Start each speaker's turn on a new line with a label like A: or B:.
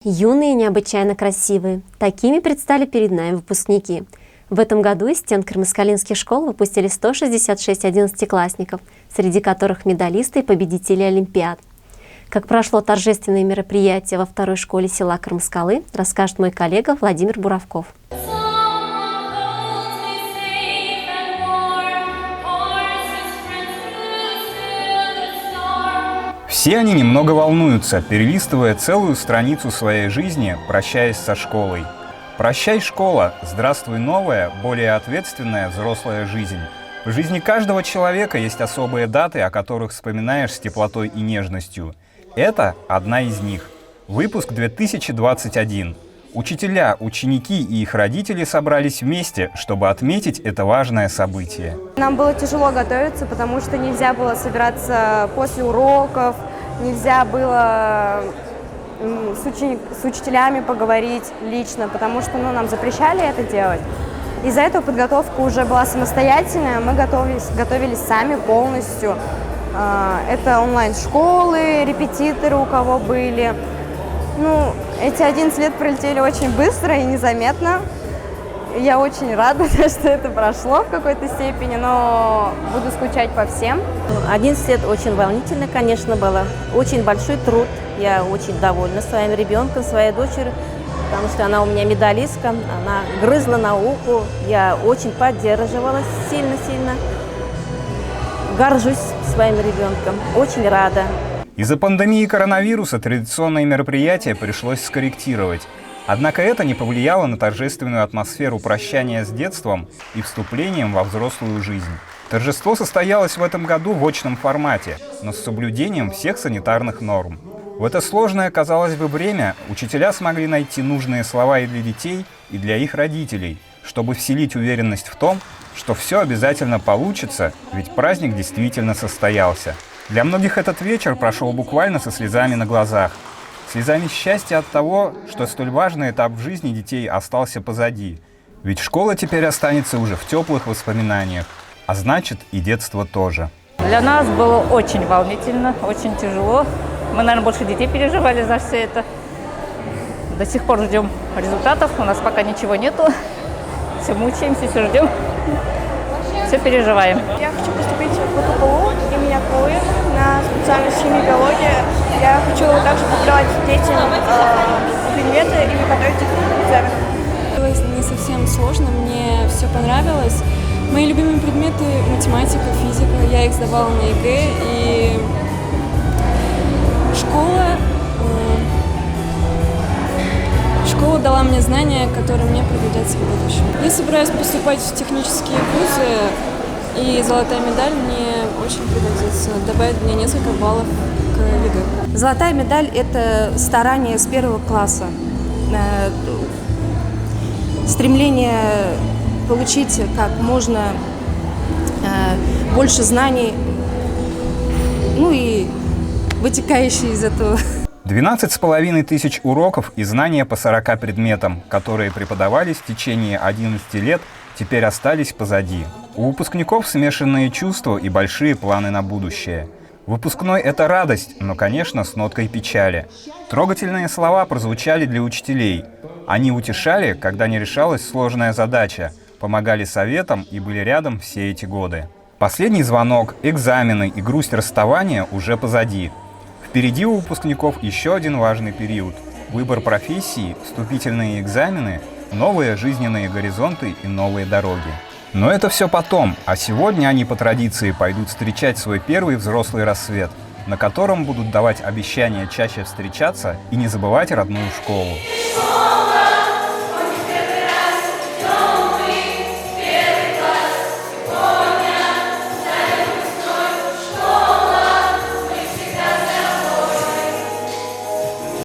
A: Юные и необычайно красивые. Такими предстали перед нами выпускники. В этом году из стен крымско-калинских школ выпустили 166 11-классников, среди которых медалисты и победители Олимпиад. Как прошло торжественное мероприятие во второй школе села Крымскалы, расскажет мой коллега Владимир Буравков.
B: Все они немного волнуются, перелистывая целую страницу своей жизни, прощаясь со школой. Прощай, школа! Здравствуй, новая, более ответственная взрослая жизнь. В жизни каждого человека есть особые даты, о которых вспоминаешь с теплотой и нежностью. Это одна из них. Выпуск 2021. Учителя, ученики и их родители собрались вместе, чтобы отметить это важное событие.
C: Нам было тяжело готовиться, потому что нельзя было собираться после уроков, нельзя было с учителями поговорить лично, потому что нам запрещали это делать. Из-за этого подготовка уже была самостоятельная, мы готовились сами полностью. Это онлайн-школы, репетиторы у кого были. Эти 11 лет пролетели очень быстро и незаметно. Я очень рада, что это прошло в какой-то степени, но буду скучать по всем.
D: 11 лет очень волнительно, конечно, было. Очень большой труд. Я очень довольна своим ребенком, своей дочерью, потому что она у меня медалистка, она грызла науку. Я очень поддерживала сильно-сильно. Горжусь своим ребенком, очень рада.
B: Из-за пандемии коронавируса традиционные мероприятия пришлось скорректировать. Однако это не повлияло на торжественную атмосферу прощания с детством и вступлением во взрослую жизнь. Торжество состоялось в этом году в очном формате, но с соблюдением всех санитарных норм. В это сложное, казалось бы, время учителя смогли найти нужные слова и для детей, и для их родителей, чтобы вселить уверенность в том, что все обязательно получится, ведь праздник действительно состоялся. Для многих этот вечер прошел буквально со слезами на глазах. Слезами счастья от того, что столь важный этап в жизни детей остался позади. Ведь школа теперь останется уже в теплых воспоминаниях, а значит и детство тоже.
E: Для нас было очень волнительно, очень тяжело. Мы, наверное, больше детей переживали за все это. До сих пор ждем результатов, у нас пока ничего нету. Все мучаемся, все ждем, все переживаем.
F: Я хочу поступить в ВКПУ имени Акулы на специальность химия-биология. Я хочу также преподавать детям предметы и готовить их к экзаменам.
G: Не совсем сложно, мне все понравилось. Мои любимые предметы — математика, физика. Я их сдавала на ЕГЭ, и школа дала мне знания, которые мне пригодятся в будущем. Я собираюсь поступать в технические вузы, и золотая медаль мне очень пригодится, добавит мне несколько баллов к ЕГЭ.
H: Золотая медаль – это старание с первого класса, стремление получить как можно больше знаний, и вытекающие из этого.
B: 12,5 тысяч уроков и знания по 40 предметам, которые преподавались в течение 11 лет, теперь остались позади. У выпускников смешанные чувства и большие планы на будущее. Выпускной — это радость, но, конечно, с ноткой печали. Трогательные слова прозвучали для учителей. Они утешали, когда не решалась сложная задача, помогали советам и были рядом все эти годы. Последний звонок, экзамены и грусть расставания уже позади. Впереди у выпускников еще один важный период – выбор профессии, вступительные экзамены, новые жизненные горизонты и новые дороги. Но это все потом, а сегодня они по традиции пойдут встречать свой первый взрослый рассвет, на котором будут давать обещания чаще встречаться и не забывать родную школу.